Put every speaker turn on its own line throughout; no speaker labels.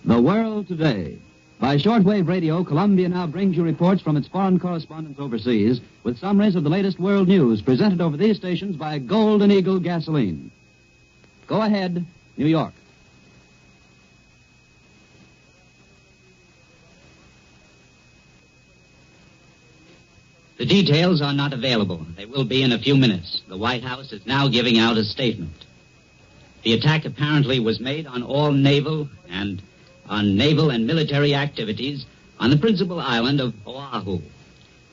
The World Today. By shortwave radio, Columbia now brings you reports from its foreign correspondents overseas with summaries of the latest world news presented over these stations by Golden Eagle Gasoline. Go ahead, New York.
The details are not available. They will be in a few minutes. The White House is now giving out a statement. The attack apparently was made on all naval and military activities on the principal island of Oahu.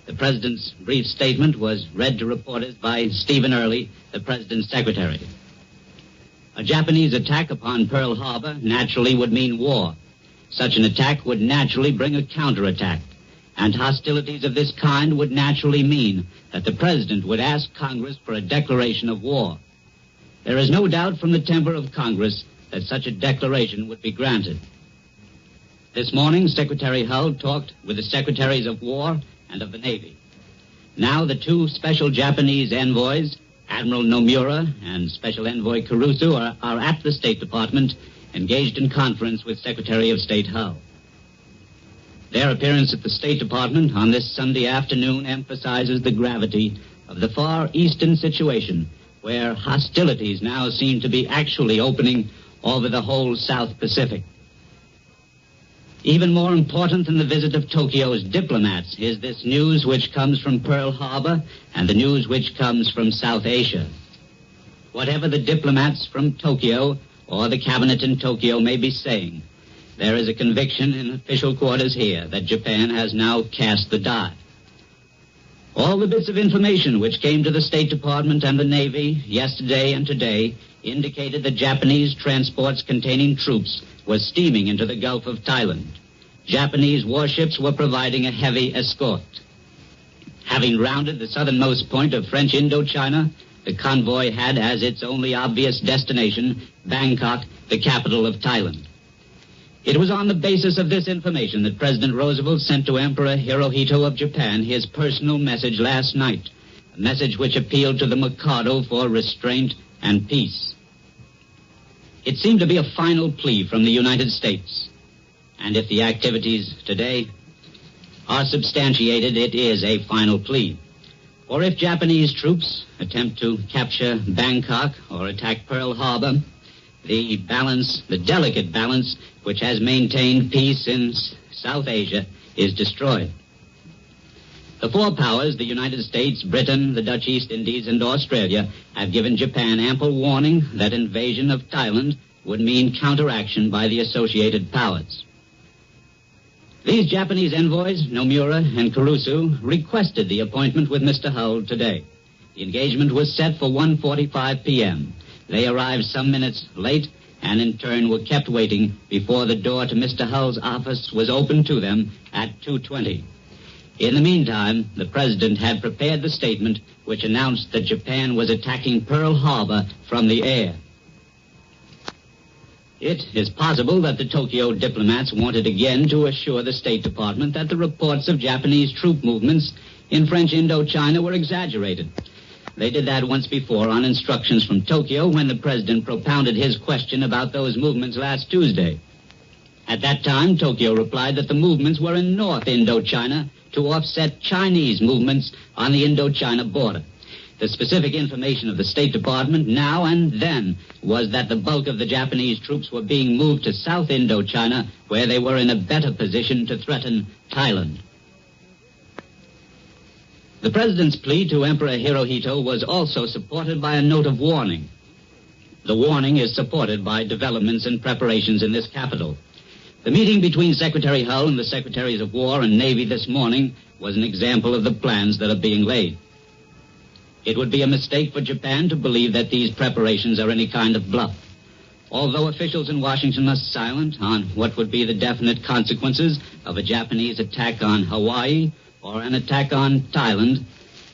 The President's brief statement was read to reporters by Stephen Early, the President's secretary. A Japanese attack upon Pearl Harbor naturally would mean war. Such an attack would naturally bring a counterattack, and hostilities of this kind would naturally mean that the President would ask Congress for a declaration of war. There is no doubt from the temper of Congress that such a declaration would be granted. This morning, Secretary Hull talked with the Secretaries of War and of the Navy. Now the two special Japanese envoys, Admiral Nomura and Special Envoy Kurusu, are at the State Department engaged in conference with Secretary of State Hull. Their appearance at the State Department on this Sunday afternoon emphasizes the gravity of the Far Eastern situation, where hostilities now seem to be actually opening over the whole South Pacific. Even more important than the visit of Tokyo's diplomats is this news which comes from Pearl Harbor and the news which comes from South Asia. Whatever the diplomats from Tokyo or the cabinet in Tokyo may be saying, there is a conviction in official quarters here that Japan has now cast the die. All the bits of information which came to the State Department and the Navy yesterday and today indicated that Japanese transports containing troops were steaming into the Gulf of Thailand. Japanese warships were providing a heavy escort. Having rounded the southernmost point of French Indochina, the convoy had as its only obvious destination Bangkok, the capital of Thailand. It was on the basis of this information that President Roosevelt sent to Emperor Hirohito of Japan his personal message last night, a message which appealed to the Mikado for restraint and peace. It seemed to be a final plea from the United States. And if the activities today are substantiated, it is a final plea. For if Japanese troops attempt to capture Bangkok or attack Pearl Harbor, the delicate balance which has maintained peace in South Asia is destroyed. The four powers, the United States, Britain, the Dutch East Indies, and Australia, have given Japan ample warning that invasion of Thailand would mean counteraction by the associated powers. These Japanese envoys, Nomura and Kurusu, requested the appointment with Mr. Hull today. The engagement was set for 1:45 p.m. They arrived some minutes late and in turn were kept waiting before the door to Mr. Hull's office was opened to them at 2:20. In the meantime, the President had prepared the statement which announced that Japan was attacking Pearl Harbor from the air. It is possible that the Tokyo diplomats wanted again to assure the State Department that the reports of Japanese troop movements in French Indochina were exaggerated. They did that once before on instructions from Tokyo when the President propounded his question about those movements last Tuesday. At that time, Tokyo replied that the movements were in North Indochina to offset Chinese movements on the Indochina border. The specific information of the State Department now and then was that the bulk of the Japanese troops were being moved to South Indochina, where they were in a better position to threaten Thailand. The President's plea to Emperor Hirohito was also supported by a note of warning. The warning is supported by developments and preparations in this capital. The meeting between Secretary Hull and the Secretaries of War and Navy this morning was an example of the plans that are being laid. It would be a mistake for Japan to believe that these preparations are any kind of bluff. Although officials in Washington are silent on what would be the definite consequences of a Japanese attack on Hawaii or an attack on Thailand,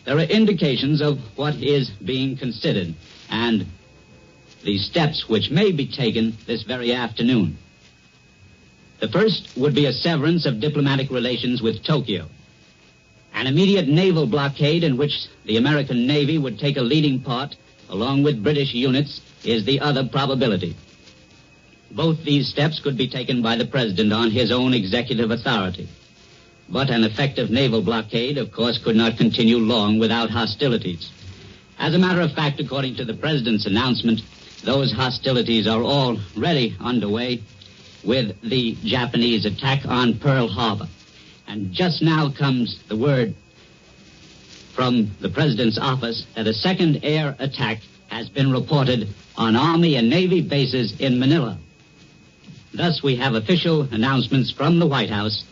there are indications of what is being considered and the steps which may be taken this very afternoon. The first would be a severance of diplomatic relations with Tokyo. An immediate naval blockade in which the American Navy would take a leading part, along with British units, is the other probability. Both these steps could be taken by the President on his own executive authority. But an effective naval blockade, of course, could not continue long without hostilities. As a matter of fact, according to the President's announcement, those hostilities are already underway with the Japanese attack on Pearl Harbor. And just now comes the word from the President's office that a second air attack has been reported on Army and Navy bases in Manila. Thus, we have official announcements from the White House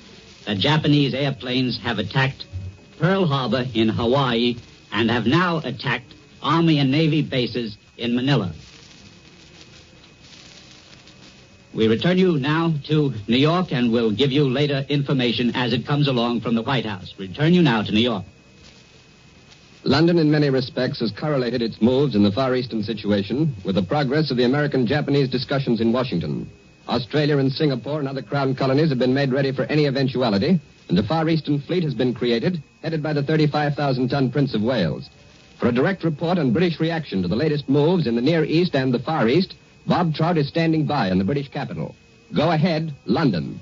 that Japanese airplanes have attacked Pearl Harbor in Hawaii and have now attacked Army and Navy bases in Manila. We return you now to New York and we'll give you later information as it comes along from the White House. Return you now to New York.
London, in many respects, has correlated its moves in the Far Eastern situation with the progress of the American-Japanese discussions in Washington. Australia and Singapore and other Crown colonies have been made ready for any eventuality, and a Far Eastern fleet has been created, headed by the 35,000-ton Prince of Wales. For a direct report on British reaction to the latest moves in the Near East and the Far East, Bob Trout is standing by in the British capital. Go ahead, London.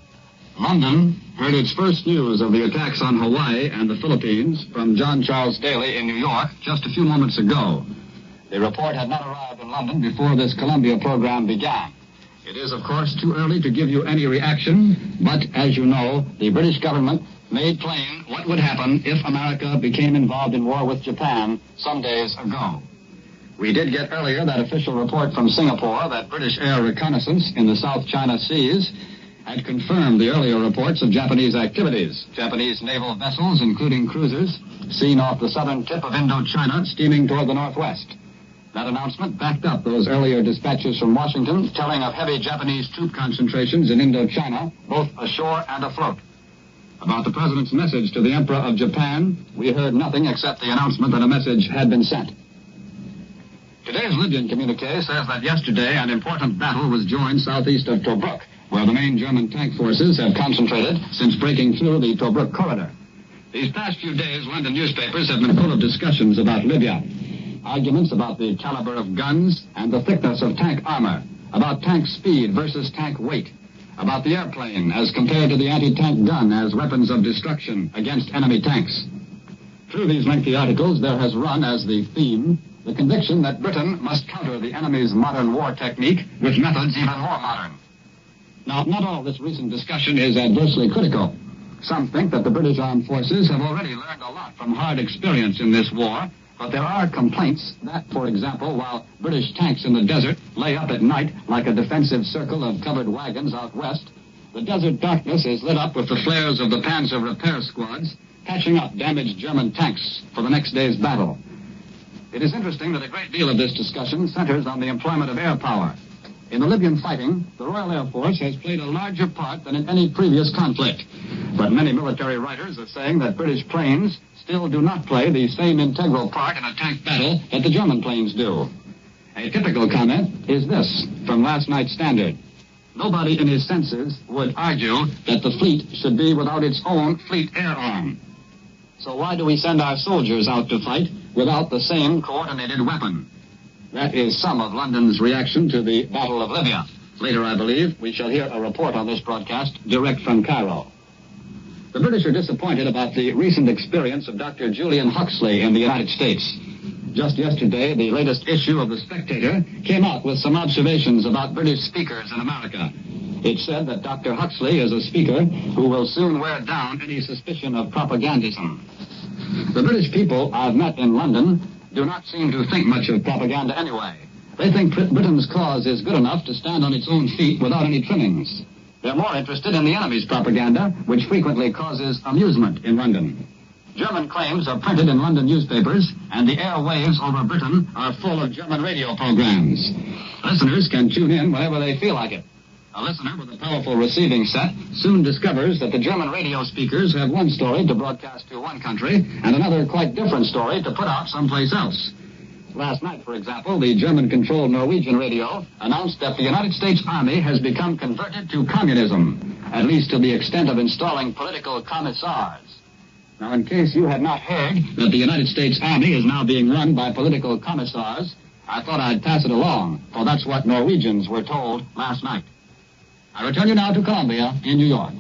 London heard its first news of the attacks on Hawaii and the Philippines from John Charles Daly in New York just a few moments ago. The report had not arrived in London before this Columbia program began. It is, of course, too early to give you any reaction, but as you know, the British government made plain what would happen if America became involved in war with Japan some days ago. We did get earlier that official report from Singapore that British air reconnaissance in the South China Seas had confirmed the earlier reports of Japanese activities. Japanese naval vessels, including cruisers, seen off the southern tip of Indochina, steaming toward the northwest. That announcement backed up those earlier dispatches from Washington telling of heavy Japanese troop concentrations in Indochina, both ashore and afloat. About the President's message to the Emperor of Japan, we heard nothing except the announcement that a message had been sent. Today's Libyan communique says that yesterday an important battle was joined southeast of Tobruk, where the main German tank forces have concentrated since breaking through the Tobruk corridor. These past few days, London newspapers have been full of discussions about Libya. Arguments about the caliber of guns and the thickness of tank armor, about tank speed versus tank weight, about the airplane as compared to the anti-tank gun as weapons of destruction against enemy tanks. Through these lengthy articles, there has run as the theme the conviction that Britain must counter the enemy's modern war technique with methods even more modern. Now, not all this recent discussion is adversely critical. Some think that the British armed forces have already learned a lot from hard experience in this war, but there are complaints that, for example, while British tanks in the desert lay up at night like a defensive circle of covered wagons out west, the desert darkness is lit up with the flares of the Panzer repair squads patching up damaged German tanks for the next day's battle. It is interesting that a great deal of this discussion centers on the employment of air power. In the Libyan fighting, the Royal Air Force has played a larger part than in any previous conflict. But many military writers are saying that British planes still do not play the same integral part in a tank battle that the German planes do. A typical comment is this from last night's Standard. Nobody in his senses would argue that the fleet should be without its own fleet air arm. So why do we send our soldiers out to fight without the same coordinated weapon? That is some of London's reaction to the Battle of Libya. Later, I believe, we shall hear a report on this broadcast direct from Cairo. The British are disappointed about the recent experience of Dr. Julian Huxley in the United States. Just yesterday, the latest issue of The Spectator came out with some observations about British speakers in America. It said that Dr. Huxley is a speaker who will soon wear down any suspicion of propagandism. The British people I've met in London do not seem to think much of propaganda anyway. They think Britain's cause is good enough to stand on its own feet without any trimmings. They're more interested in the enemy's propaganda, which frequently causes amusement in London. German claims are printed in London newspapers, and the airwaves over Britain are full of German radio programs. Listeners can tune in whenever they feel like it. A listener with a powerful receiving set soon discovers that the German radio speakers have one story to broadcast to one country and another quite different story to put out someplace else. Last night, for example, the German-controlled Norwegian radio announced that the United States Army has become converted to communism, at least to the extent of installing political commissars. Now, in case you had not heard that the United States Army is now being run by political commissars, I thought I'd pass it along, for that's what Norwegians were told last night. I return you now to Columbia in New York.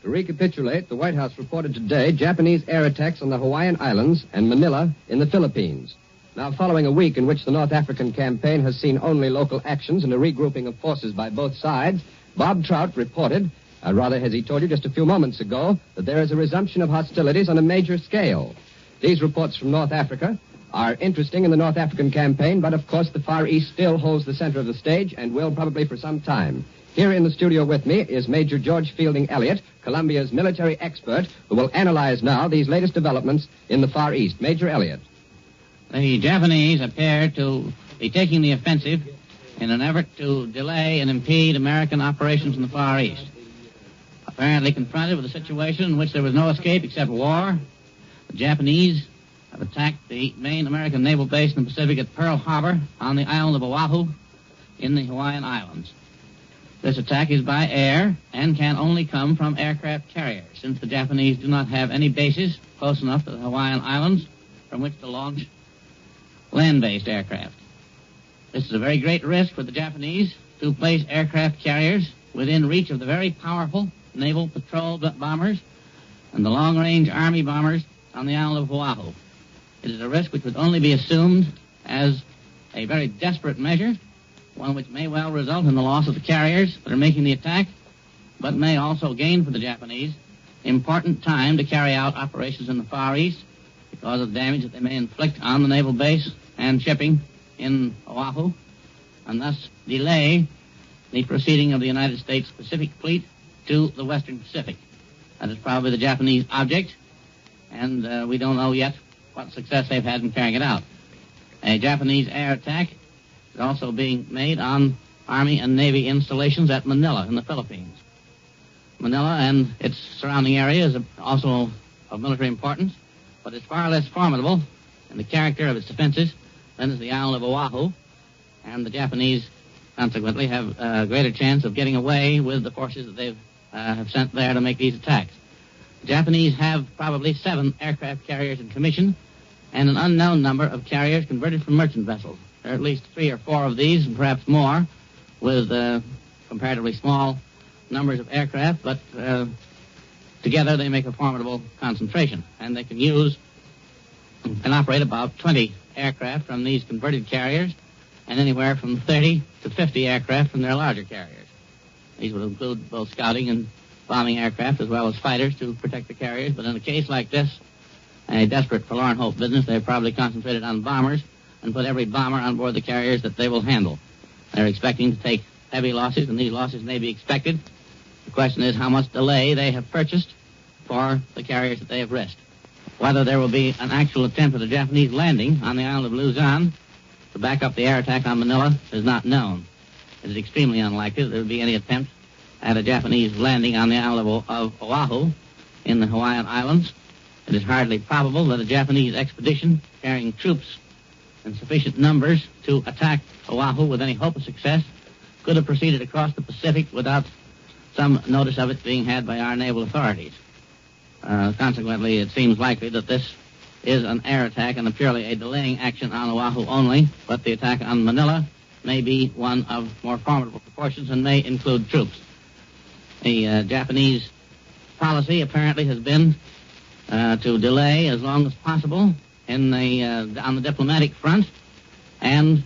To recapitulate, the White House reported today Japanese air attacks on the Hawaiian Islands and Manila in the Philippines. Now, following a week in which the North African campaign has seen only local actions and a regrouping of forces by both sides, Bob Trout reported, as he told you just a few moments ago, that there is a resumption of hostilities on a major scale. These reports from North Africa are interesting in the North African campaign, but of course the Far East still holds the center of the stage and will probably for some time. Here in the studio with me is Major George Fielding Elliott, Columbia's military expert, who will analyze now these latest developments in the Far East. Major Elliott.
The Japanese appear to be taking the offensive in an effort to delay and impede American operations in the Far East. Apparently confronted with a situation in which there was no escape except war, the Japanese have attacked the main American naval base in the Pacific at Pearl Harbor on the island of Oahu in the Hawaiian Islands. This attack is by air and can only come from aircraft carriers, since the Japanese do not have any bases close enough to the Hawaiian Islands from which to launch land-based aircraft. This is a very great risk for the Japanese to place aircraft carriers within reach of the very powerful naval patrol bombers and the long-range Army bombers on the island of Oahu. It is a risk which would only be assumed as a very desperate measure, one which may well result in the loss of the carriers that are making the attack, but may also gain for the Japanese important time to carry out operations in the Far East because of the damage that they may inflict on the naval base and shipping in Oahu, and thus delay the proceeding of the United States Pacific Fleet to the Western Pacific. That is probably the Japanese object, and we don't know yet what success they've had in carrying it out. A Japanese air attack is also being made on Army and Navy installations at Manila in the Philippines. Manila and its surrounding area is also of military importance, but it's far less formidable in the character of its defenses than is the island of Oahu, and the Japanese consequently have a greater chance of getting away with the forces that they have sent there to make these attacks. The Japanese have probably 7 aircraft carriers in commission and an unknown number of carriers converted from merchant vessels. There are at least 3 or 4 of these, and perhaps more, with comparatively small numbers of aircraft, but together they make a formidable concentration, and they can operate about 20 aircraft from these converted carriers, and anywhere from 30 to 50 aircraft from their larger carriers. These would include both scouting and bombing aircraft, as well as fighters to protect the carriers, but in a case like this, a desperate forlorn hope business, they've probably concentrated on bombers and put every bomber on board the carriers that they will handle. They're expecting to take heavy losses, and these losses may be expected. The question is how much delay they have purchased for the carriers that they have risked. Whether there will be an actual attempt at a Japanese landing on the island of Luzon to back up the air attack on Manila is not known. It is extremely unlikely that there would be any attempt at a Japanese landing on the island of Oahu in the Hawaiian Islands. It is hardly probable that a Japanese expedition carrying troops in sufficient numbers to attack Oahu with any hope of success could have proceeded across the Pacific without some notice of it being had by our naval authorities. Consequently, it seems likely that this is an air attack and purely a delaying action on Oahu only, but the attack on Manila may be one of more formidable proportions and may include troops. The Japanese policy apparently has been to delay as long as possible on the diplomatic front and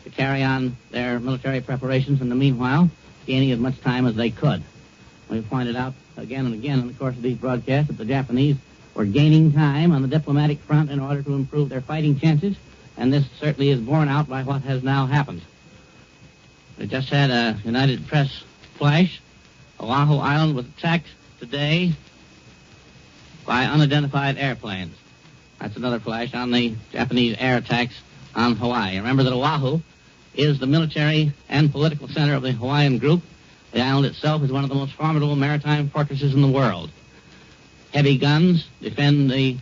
to carry on their military preparations in the meanwhile, gaining as much time as they could. We've pointed out again and again in the course of these broadcasts that the Japanese were gaining time on the diplomatic front in order to improve their fighting chances, and this certainly is borne out by what has now happened. We just had a United Press flash. Oahu Island was attacked today by unidentified airplanes. That's another flash on the Japanese air attacks on Hawaii. Remember that Oahu is the military and political center of the Hawaiian group. The island itself is one of the most formidable maritime fortresses in the world. Heavy guns defend the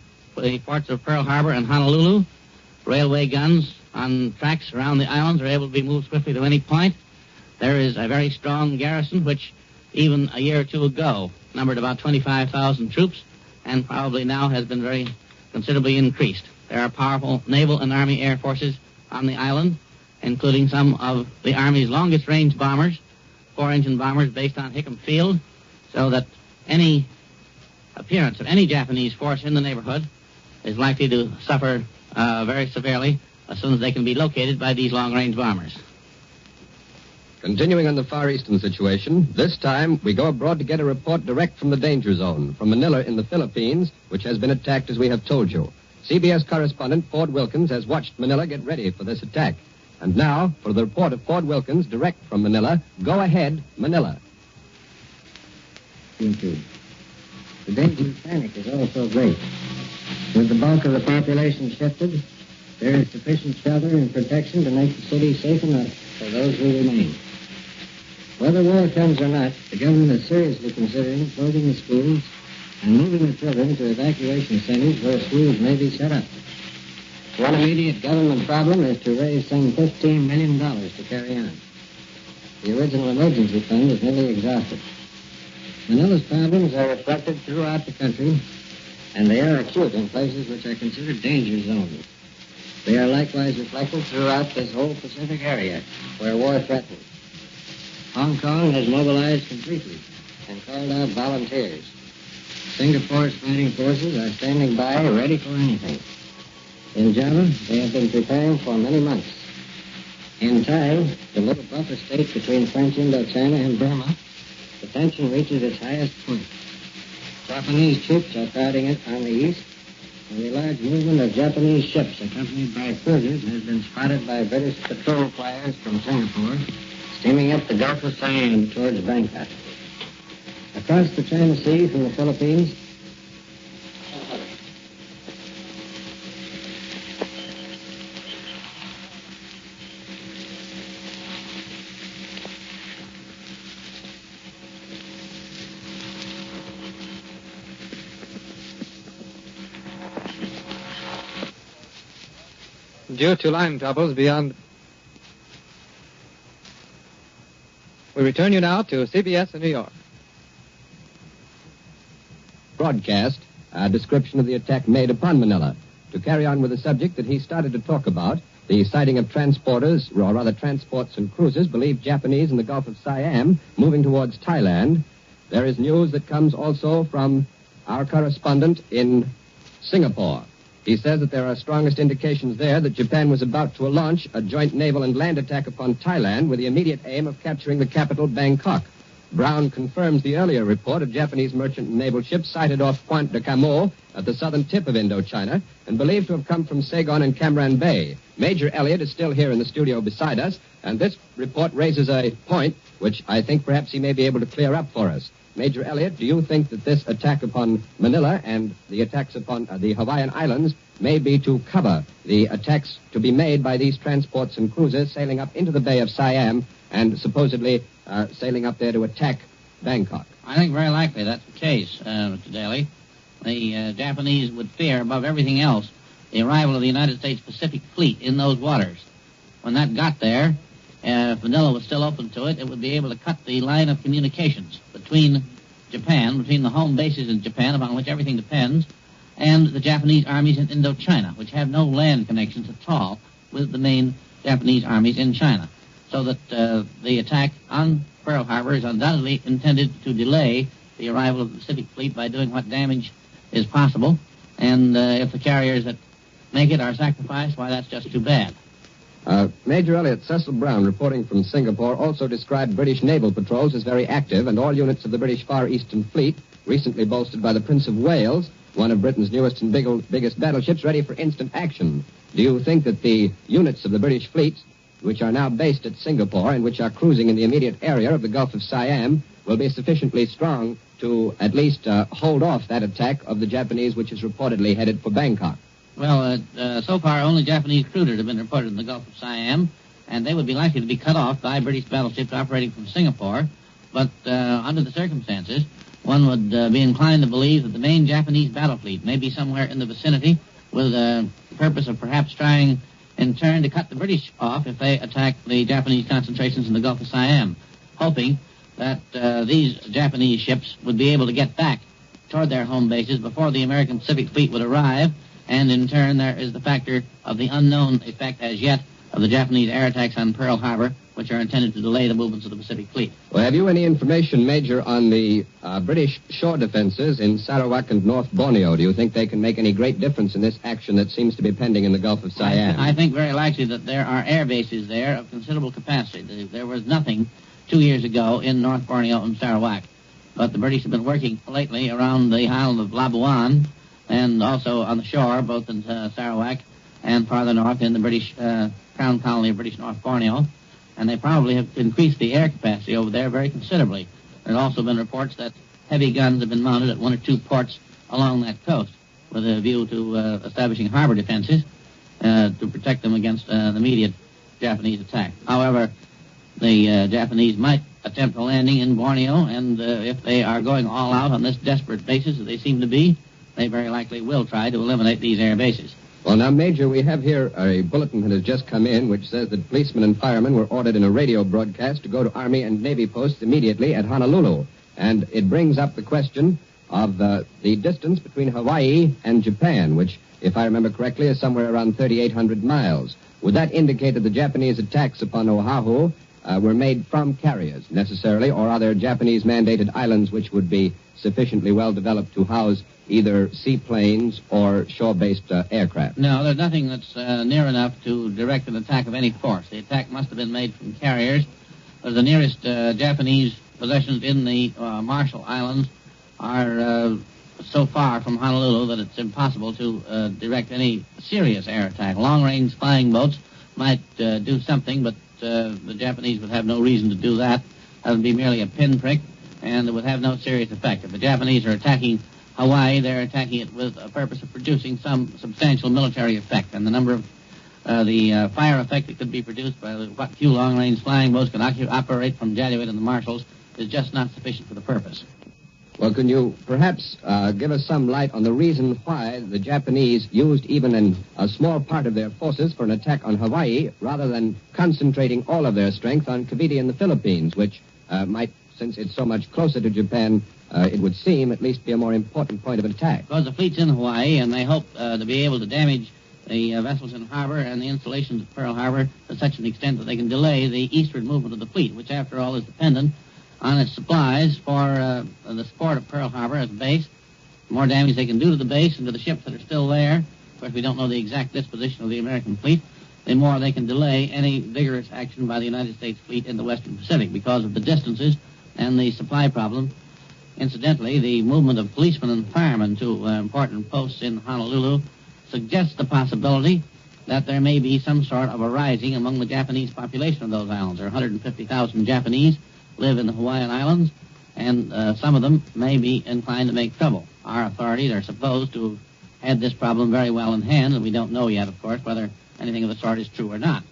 ports of Pearl Harbor and Honolulu. Railway guns on tracks around the islands are able to be moved swiftly to any point. There is a very strong garrison, which even a year or two ago numbered about 25,000 troops, and probably now has been very considerably increased. There are powerful naval and army air forces on the island, including some of the Army's longest-range bombers, 4-engine bombers based on Hickam Field, so that any appearance of any Japanese force in the neighborhood is likely to suffer very severely as soon as they can be located by these long-range bombers.
Continuing on the Far Eastern situation, this time we go abroad to get a report direct from the danger zone, from Manila in the Philippines, which has been attacked as we have told you. CBS correspondent Ford Wilkins has watched Manila get ready for this attack. And now, for the report of Ford Wilkins direct from Manila, go ahead, Manila.
Thank you. The danger of panic is also great. With the bulk of the population shifted, there is sufficient shelter and protection to make the city safe enough for those who remain. Whether war comes or not, the government is seriously considering closing the schools and moving the children to evacuation centers where schools may be set up. One immediate government problem is to raise some $15 million to carry on. The original emergency fund is nearly exhausted. Manila's problems are reflected throughout the country, and they are acute in places which are considered danger zones. They are likewise reflected throughout this whole Pacific area, where war threatens. Hong Kong has mobilized completely and called out volunteers. Singapore's fighting forces are standing by, ready for anything. In Java, they have been preparing for many months. In Tai, the little buffer state between French Indochina and Burma, the tension reaches its highest point. Japanese troops are crowding it on the east, and the large movement of Japanese ships accompanied by cruisers has been spotted by British patrol flyers from Singapore, steaming up the Gulf of Siam towards Bangkok. Across the China Sea from the Philippines,
due to line troubles beyond... We return you now to CBS in New York.
Broadcast a description of the attack made upon Manila. To carry on with the subject that he started to talk about, the sighting of transporters, or rather transports and cruisers, believed Japanese in the Gulf of Siam, moving towards Thailand. There is news that comes also from our correspondent in Singapore. He says that there are strongest indications there that Japan was about to launch a joint naval and land attack upon Thailand with the immediate aim of capturing the capital, Bangkok. Brown confirms the earlier report of Japanese merchant and naval ships sighted off Pointe de Camo at the southern tip of Indochina and believed to have come from Saigon and Cam Bay. Major Elliott is still here in the studio beside us, and this report raises a point which I think perhaps he may be able to clear up for us. Major Elliott, do you think that this attack upon Manila and the attacks upon the Hawaiian Islands may be to cover the attacks to be made by these transports and cruisers sailing up into the Bay of Siam and supposedly sailing up there to attack Bangkok?
I think very likely that's the case, Mr. Daly. The Japanese would fear, above everything else, the arrival of the United States Pacific Fleet in those waters. When that got there, if Manila was still open to it, it would be able to cut the line of communications between Japan, between the home bases in Japan, upon which everything depends, and the Japanese armies in Indochina, which have no land connections at all with the main Japanese armies in China. So that the attack on Pearl Harbor is undoubtedly intended to delay the arrival of the Pacific Fleet by doing what damage is possible. And if the carriers that make it are sacrificed, why, that's just too bad.
Major Elliott, Cecil Brown, reporting from Singapore, also described British naval patrols as very active, and all units of the British Far Eastern Fleet, recently bolstered by the Prince of Wales, one of Britain's newest and biggest battleships, ready for instant action. Do you think that the units of the British fleet, which are now based at Singapore and which are cruising in the immediate area of the Gulf of Siam, will be sufficiently strong to at least hold off that attack of the Japanese, which is reportedly headed for Bangkok?
Well, so far only Japanese cruisers have been reported in the Gulf of Siam, and they would be likely to be cut off by British battleships operating from Singapore. But under the circumstances, one would be inclined to believe that the main Japanese battle fleet may be somewhere in the vicinity with the purpose of perhaps trying in turn to cut the British off if they attack the Japanese concentrations in the Gulf of Siam, hoping that these Japanese ships would be able to get back toward their home bases before the American Pacific Fleet would arrive. And in turn, there is the factor of the unknown effect as yet of the Japanese air attacks on Pearl Harbor, which are intended to delay the movements of the Pacific Fleet.
Well, have you any information, Major, on the British shore defenses in Sarawak and North Borneo? Do you think they can make any great difference in this action that seems to be pending in the Gulf of Siam?
I think very likely that there are air bases there of considerable capacity. There was nothing 2 years ago in North Borneo and Sarawak. But the British have been working lately around the island of Labuan and also on the shore, both in Sarawak and farther north in the British Crown Colony of British North Borneo. And they probably have increased the air capacity over there very considerably. There have also been reports that heavy guns have been mounted at 1 or 2 ports along that coast with a view to establishing harbor defenses to protect them against an immediate Japanese attack. However, the Japanese might attempt a landing in Borneo, and if they are going all out on this desperate basis as they seem to be, they very likely will try to eliminate these air bases.
Well, now, Major, we have here a bulletin that has just come in which says that policemen and firemen were ordered in a radio broadcast to go to Army and Navy posts immediately at Honolulu. And it brings up the question of the distance between Hawaii and Japan, which, if I remember correctly, is somewhere around 3,800 miles. Would that indicate that the Japanese attacks upon Oahu were made from carriers, necessarily, or are there Japanese-mandated islands which would be sufficiently well-developed to house either seaplanes or shore-based aircraft?
No, there's nothing that's near enough to direct an attack of any force. The attack must have been made from carriers. The nearest Japanese possessions in the Marshall Islands are so far from Honolulu that it's impossible to direct any serious air attack. Long-range flying boats might do something, but the Japanese would have no reason to do that. That would be merely a pinprick, and it would have no serious effect. If the Japanese are attacking Hawaii, they're attacking it with a purpose of producing some substantial military effect, and the number of the fire effect that could be produced by what few long-range flying boats can operate from January and the Marshalls is just not sufficient for the purpose.
Well, can you perhaps give us some light on the reason why the Japanese used even a small part of their forces for an attack on Hawaii rather than concentrating all of their strength on Cavite in the Philippines, which might, since it's so much closer to Japan, it would seem at least be a more important point of attack?
Because the fleet's in Hawaii, and they hope to be able to damage the vessels in harbor and the installations at Pearl Harbor to such an extent that they can delay the eastward movement of the fleet, which, after all, is dependent on its supplies for the support of Pearl Harbor as a base. The more damage they can do to the base and to the ships that are still there, of course, we don't know the exact disposition of the American fleet, the more they can delay any vigorous action by the United States fleet in the Western Pacific because of the distances and the supply problem. Incidentally, the movement of policemen and firemen to important posts in Honolulu suggests the possibility that there may be some sort of a rising among the Japanese population of those islands. There are 150,000 Japanese live in the Hawaiian Islands, and some of them may be inclined to make trouble. Our authorities are supposed to have had this problem very well in hand, and we don't know yet, of course, whether anything of the sort is true or not.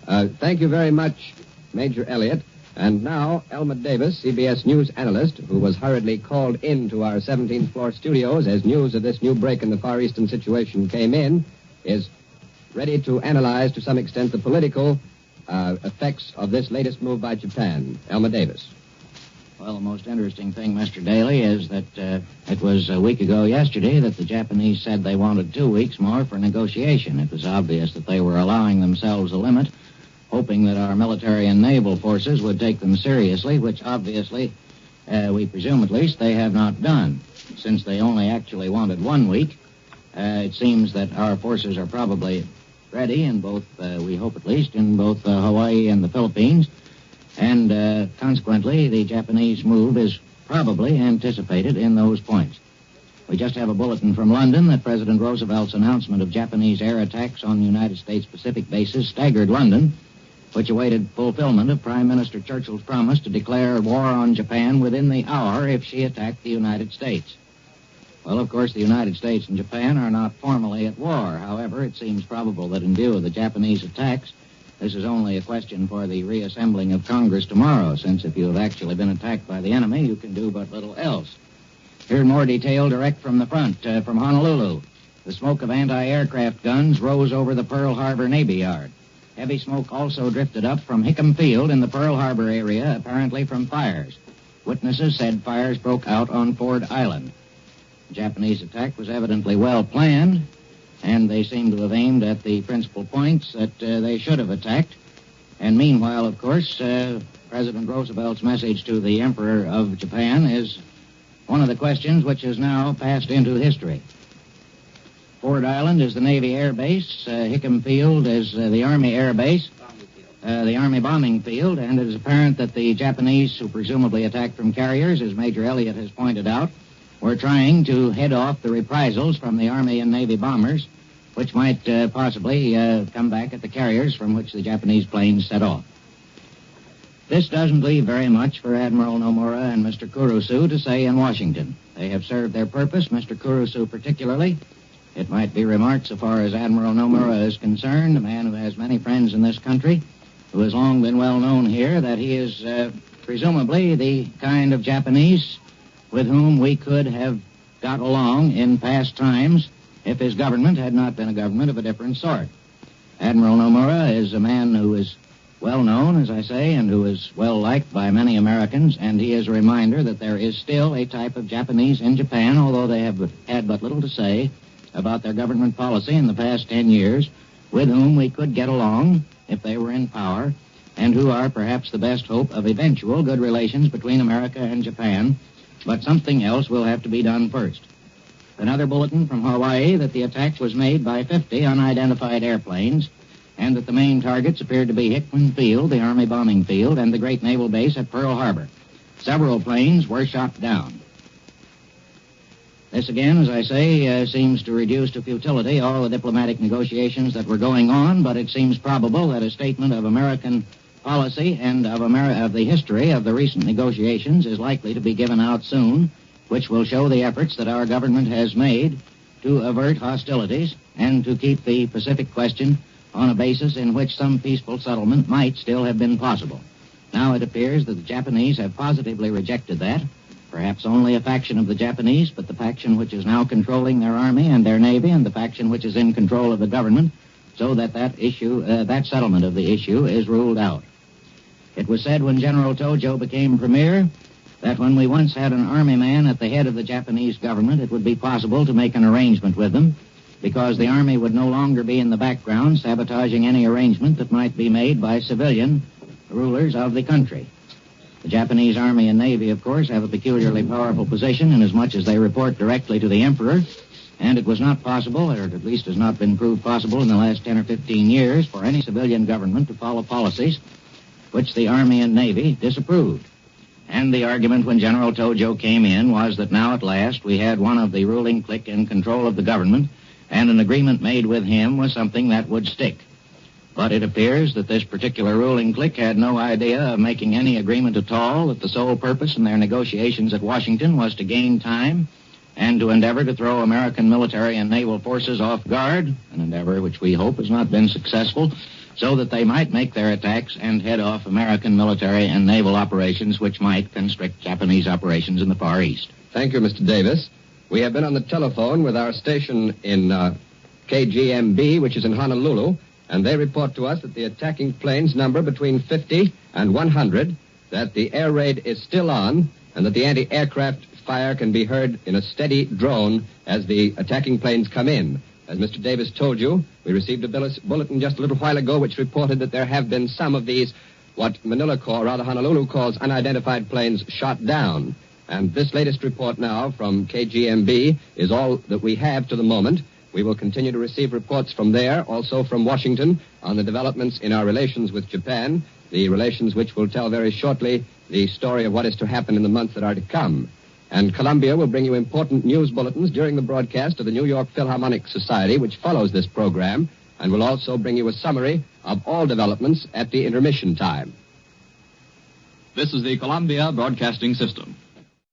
Thank you very much, Major Elliott. And now, Elma Davis, CBS News analyst, who was hurriedly called into our 17th floor studios as news of this new break in the Far Eastern situation came in, is ready to analyze to some extent the political effects of this latest move by Japan. Elma Davis.
Well, the most interesting thing, Mr. Daly, is that it was a week ago yesterday that the Japanese said they wanted 2 weeks more for negotiation. It was obvious that they were allowing themselves a limit, hoping that our military and naval forces would take them seriously, which obviously, we presume at least, they have not done. Since they only actually wanted 1 week, it seems that our forces are probably ready in both, we hope at least, in both Hawaii and the Philippines. And consequently, the Japanese move is probably anticipated in those points. We just have a bulletin from London that President Roosevelt's announcement of Japanese air attacks on United States Pacific bases staggered London, which awaited fulfillment of Prime Minister Churchill's promise to declare war on Japan within the hour if she attacked the United States. Well, of course, the United States and Japan are not formally at war. However, it seems probable that in view of the Japanese attacks, this is only a question for the reassembling of Congress tomorrow, since if you have actually been attacked by the enemy, you can do but little else. Here's more detail direct from the front, from Honolulu. The smoke of anti-aircraft guns rose over the Pearl Harbor Navy Yard. Heavy smoke also drifted up from Hickam Field in the Pearl Harbor area, apparently from fires. Witnesses said fires broke out on Ford Island. The Japanese attack was evidently well planned, and they seem to have aimed at the principal points that they should have attacked. And meanwhile, of course, President Roosevelt's message to the Emperor of Japan is one of the questions which has now passed into history. Ford Island is the Navy Air Base. Hickam Field is the Army Air Base, the Army bombing field, and it is apparent that the Japanese, who presumably attacked from carriers, as Major Elliott has pointed out, were trying to head off the reprisals from the Army and Navy bombers, which might possibly come back at the carriers from which the Japanese planes set off. This doesn't leave very much for Admiral Nomura and Mr. Kurusu to say in Washington. They have served their purpose, Mr. Kurusu particularly. It might be remarked, so far as Admiral Nomura is concerned, a man who has many friends in this country, who has long been well known here, that he is presumably the kind of Japanese with whom we could have got along in past times if his government had not been a government of a different sort. Admiral Nomura is a man who is well known, as I say, and who is well liked by many Americans, and he is a reminder that there is still a type of Japanese in Japan, although they have had but little to say about their government policy in the past 10 years, with whom we could get along if they were in power, and who are perhaps the best hope of eventual good relations between America and Japan, but something else will have to be done first. Another bulletin from Hawaii that the attack was made by 50 unidentified airplanes, and that the main targets appeared to be Hickman Field, the Army bombing field, and the great naval base at Pearl Harbor. Several planes were shot down. This again, as I say, seems to reduce to futility all the diplomatic negotiations that were going on, but it seems probable that a statement of American policy and of the history of the recent negotiations is likely to be given out soon, which will show the efforts that our government has made to avert hostilities and to keep the Pacific question on a basis in which some peaceful settlement might still have been possible. Now it appears that the Japanese have positively rejected that. Perhaps only a faction of the Japanese, but the faction which is now controlling their army and their navy, and the faction which is in control of the government, so that that settlement of the issue is ruled out. It was said when General Tojo became premier that when we once had an army man at the head of the Japanese government, it would be possible to make an arrangement with them, because the army would no longer be in the background sabotaging any arrangement that might be made by civilian rulers of the country. The Japanese Army and Navy, of course, have a peculiarly powerful position inasmuch as they report directly to the Emperor, and it was not possible, or at least has not been proved possible in the last 10 or 15 years, for any civilian government to follow policies which the Army and Navy disapproved. And the argument when General Tojo came in was that now at last we had one of the ruling clique in control of the government, and an agreement made with him was something that would stick. But it appears that this particular ruling clique had no idea of making any agreement at all, that the sole purpose in their negotiations at Washington was to gain time and to endeavor to throw American military and naval forces off guard, an endeavor which we hope has not been successful, so that they might make their attacks and head off American military and naval operations which might constrict Japanese operations in the Far East.
Thank you, Mr. Davis. We have been on the telephone with our station in KGMB, which is in Honolulu, and they report to us that the attacking planes number between 50 and 100, that the air raid is still on, and that the anti-aircraft fire can be heard in a steady drone as the attacking planes come in. As Mr. Davis told you, we received a bulletin just a little while ago which reported that there have been some of these, what Honolulu calls unidentified planes shot down. And this latest report now from KGMB is all that we have to the moment. We will continue to receive reports from there, also from Washington, on the developments in our relations with Japan, the relations which will tell very shortly the story of what is to happen in the months that are to come. And Columbia will bring you important news bulletins during the broadcast of the New York Philharmonic Society, which follows this program, and will also bring you a summary of all developments at the intermission time.
This is the Columbia Broadcasting System.